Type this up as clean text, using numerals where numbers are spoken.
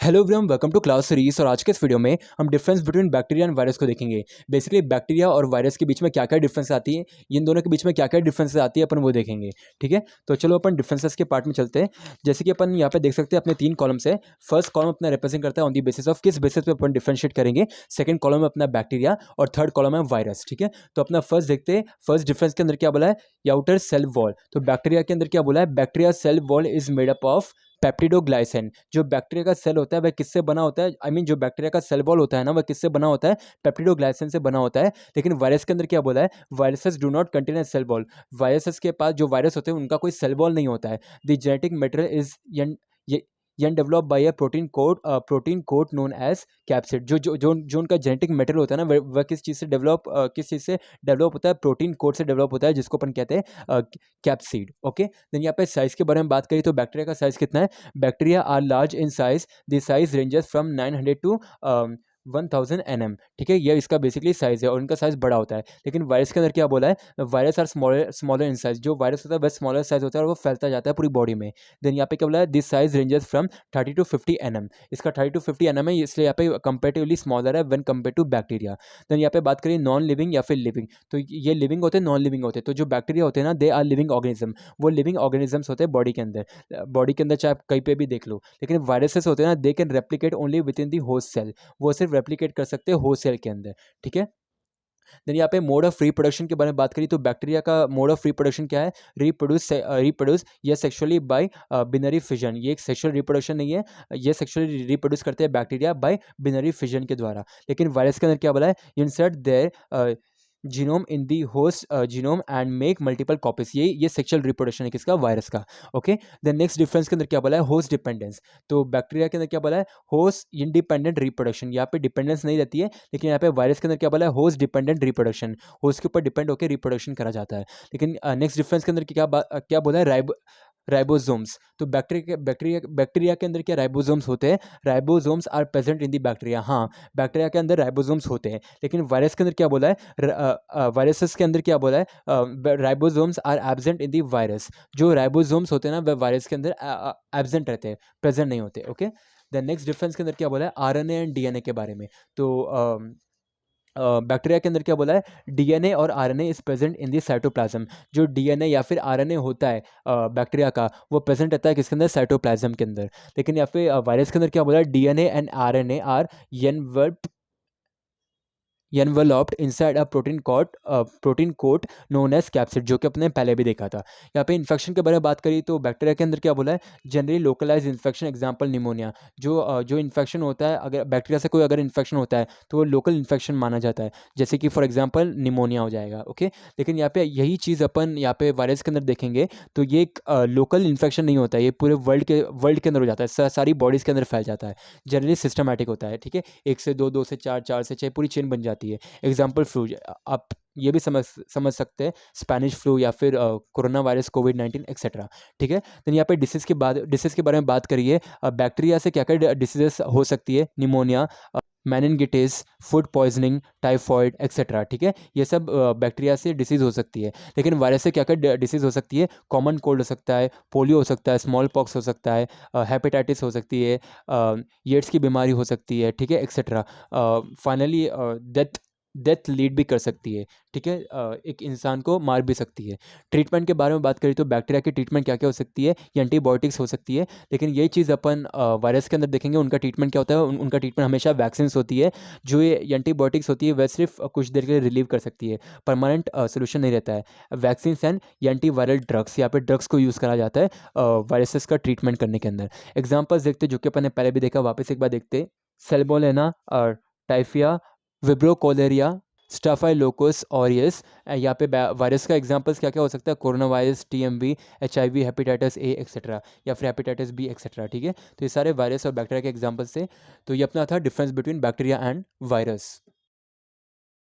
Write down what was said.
Hello everyone, welcome to class series. और आज के इस वीडियो में हम difference between bacteria and virus को देखेंगे। बेसिकली बैक्टीरिया और वायरस के बीच में क्या क्या डिफरेंस आती है, इन दोनों के बीच में क्या क्या डिफरेंसेस आती है, अपन वो देखेंगे। ठीक है, तो चलो अपन डिफरेंसेस के पार्ट में चलते हैं। जैसे कि अपन यहाँ पे देख सकते हैं अपने 3 कॉलम्स है। फर्स्ट कॉलम अपना रिप्रेजेंट करता है ऑन दी बेसिस ऑफ किस बेसिस पे अपन डिफरेंशिएट करेंगे। सेकंड कॉलम में अपना बैक्टीरिया और थर्ड कॉलम है वायरस। ठीक है, तो अपना फर्स्ट देखते हैं। फर्स्ट डिफरेंस के अंदर क्या बोला है, आउटर सेल वॉल। तो बैक्टीरिया के अंदर क्या बोला है, bacteria cell wall is made up of peptidoglycan. जो बैक्टीरिया का सेल होता है वह किससे बना होता है, जो बैक्टीरिया का सेल वॉल होता है ना, वह किससे बना होता है, पेप्टिडोग्लाइसिन से बना होता है। लेकिन वायरस के अंदर क्या बोला है, viruses do not contain a cell wall. Viruses के पास जो वायरस होते हैं उनका कोई सेल वॉल नहीं होता है। The genetic material is develop by a protein coat known as capsid. जो उनका जेनेटिक मटेरियल होता है ना, वह किस चीज़ से डेवलप होता है, प्रोटीन कोट से डेवलप होता है, जिसको अपन कहते हैं कैप्सिड। ओके, देन यहाँ पे साइज के बारे में बात करें तो बैक्टीरिया का साइज कितना है। Bacteria are large in size, the size ranges from 900 to 1000 nm। ठीक है, यह इसका बेसिकली साइज है और इनका साइज बड़ा होता है। लेकिन वायरस के अंदर क्या बोला है, virus are smaller in size. जो वायरस होता है वह स्मॉलर साइज होता है और वो फैलता जाता है पूरी बॉडी में। देन यहाँ पे क्या बोला है, this size ranges from 30 to 50 nm। इसका 30 टू 50 nm है, इसलिए यहाँ पे कंपेरेटिवली स्मॉलर है when compare to bacteria. Then यहाँ पे बात करें नॉन लिविंग या फिर लिविंग, तो ये लिविंग होते हैं, नॉन लिविंग होते हैं। तो जो बैक्टीरिया होते हैं ना, दे आर लिविंग ऑर्गेनिज्म। वो लिविंग ऑर्गेनिजम्स होते हैं बॉडी के अंदर चाहे आप कहीं पे भी देख लो। लेकिन वायरसेस होते हैं ना, they can replicate only within the host cell. वो सिर्फ रेप्लिकेट कर सकते हैं होस्ट सेल के अंदर। ठीक है, देन यहाँ पे मोड ऑफ रिप्रोडक्शन के बारे में बात करी तो बैक्टीरिया का मोड ऑफ रिप्रोडक्शन क्या है, रिप्रोड्यूस ये सेक्सुअली बाय बिनरी फिजन। ये एक सेक्सुअल रिप्रोडक्शन नहीं है, ये सेक्सुअली रिप्रोड्यूस करते हैं बैक्टीरिया बाय बिनरी फिजन के द्वारा। लेकिन वायरस के अंदर क्या बोला है, insert their genome in the host genome and make multiple copies. ये सेक्सुअल रिप्रोडक्शन है किसका, वायरस का। ओके, देन नेक्स्ट डिफरेंस के अंदर क्या बोला है, होस्ट डिपेंडेंस। तो बैक्टीरिया के अंदर क्या बोला है, होस्ट इंडिपेंडेंट रिप्रोडक्शन। यहाँ पे डिपेंडेंस नहीं रहती है, लेकिन यहाँ पे वायरस के अंदर क्या बोला है, होस्ट डिपेंडेंट रिप्रोडक्शन। होस्ट के ऊपर डिपेंड होकर रिप्रोडक्शन करा जाता है। लेकिन नेक्स्ट डिफरेंस के अंदर क्या बोला है, राइबोसोम्स। तो बैक्टीरिया के अंदर क्या राइबोसोम्स होते हैं, ribosomes are present in the bacteria. हाँ, बैक्टीरिया के अंदर राइबोसोम्स होते हैं। लेकिन वायरस के अंदर क्या बोला है, वायरसेस के अंदर क्या बोला है, ribosomes are absent in the virus. जो राइबोसोम्स होते हैं ना, वह वायरस के अंदर एब्सेंट रहते हैं, प्रेजेंट नहीं होते। ओके, द नेक्स्ट डिफरेंस के अंदर क्या बोला है, आरएनए एंड डीएनए के बारे में। तो बैक्टीरिया के अंदर क्या बोला है, डीएनए और RNA is present in the cytoplasm. जो डीएनए या फिर आरएनए होता है बैक्टीरिया का, वो प्रेजेंट रहता है किसके अंदर, साइटोप्लाज्म के अंदर। लेकिन या फिर वायरस के अंदर क्या बोला है, DNA and RNA are enveloped inside a protein coat known as capsid, जो कि अपने पहले भी देखा था। यहाँ पे इन्फेक्शन के बारे में बात करी तो बैक्टीरिया के अंदर क्या बोला है, generally localise infection, example pneumonia. जो इन्फेक्शन होता है, अगर बैक्टीरिया से कोई अगर इन्फेक्शन होता है तो वो लोकल इन्फेक्शन माना जाता है, जैसे कि फॉर एग्जांपल निमोनिया हो जाएगा। ओके, लेकिन यहाँ पे यही चीज़ अपन यहाँ पे वायरस के अंदर देखेंगे तो ये एक लोकल इन्फेक्शन नहीं होता है, ये पूरे वर्ल्ड के अंदर हो जाता है, सारी बॉडीज़ के अंदर फैल जाता है। जनरली सिस्टमैटिक होता है। ठीक है, 1 से 2, 2 से 4, 4 से 6, पूरी चेन बन जाती है। एग्जाम्पल फ्लू, आप ये भी समझ सकते हैं, स्पेनिश फ्लू या फिर कोरोना वायरस, कोविड-19 एक्सेट्रा। ठीक है, देन यहाँ पे डिसीज़ के बारे में बात करिए। बैक्टीरिया से क्या क्या डिसीजेस हो सकती है, pneumonia, meningitis, food poisoning, typhoid etcetera. ठीक है, ये सब बैक्टीरिया से डिसीज़ हो सकती है। लेकिन वायरस से क्या क्या डिसीज़ हो सकती है, कॉमन कोल्ड हो सकता है, पोलियो हो सकता है, स्मॉल पॉक्स हो सकता है, हेपेटाइटिस हो सकती है, येट्स की बीमारी हो सकती है। ठीक है, एक्सेट्रा। फाइनली डेथ लीड भी कर सकती है। ठीक है, एक इंसान को मार भी सकती है। ट्रीटमेंट के बारे में बात करें तो बैक्टीरिया की ट्रीटमेंट क्या क्या हो सकती है, ये एंटीबायोटिक्स हो सकती है। लेकिन यही चीज़ अपन वायरस के अंदर देखेंगे, उनका ट्रीटमेंट क्या होता है, उनका ट्रीटमेंट हमेशा वैक्सीन होती है। जो ये एंटीबायोटिक्स होती है वह सिर्फ कुछ देर के लिए रिलीव कर सकती है, परमानेंट सोल्यूशन नहीं रहता है। वैक्सीन एंड एंटीवायरल ड्रग्स, यहाँ पे ड्रग्स को यूज़ करा जाता है वायरसेस का ट्रीटमेंट करने के अंदर। एग्जाम्पल्स देखते जो कि अपन ने पहले भी देखा, वापस एक बार देखते। सेल्मोनेला और टाइफिया, विब्रो कोलेरिया, स्टाफाइलोकोस ऑरियस। यहाँ पे वायरस का एग्जांपल्स क्या क्या हो सकता है, corona virus, TMV, HIV, hepatitis A etcetera, या फिर हेपेटाइटिस बी एक्सेट्रा। ठीक है, तो ये सारे वायरस और बैक्टीरिया के एग्जांपल्स थे। तो ये अपना था difference between bacteria and virus.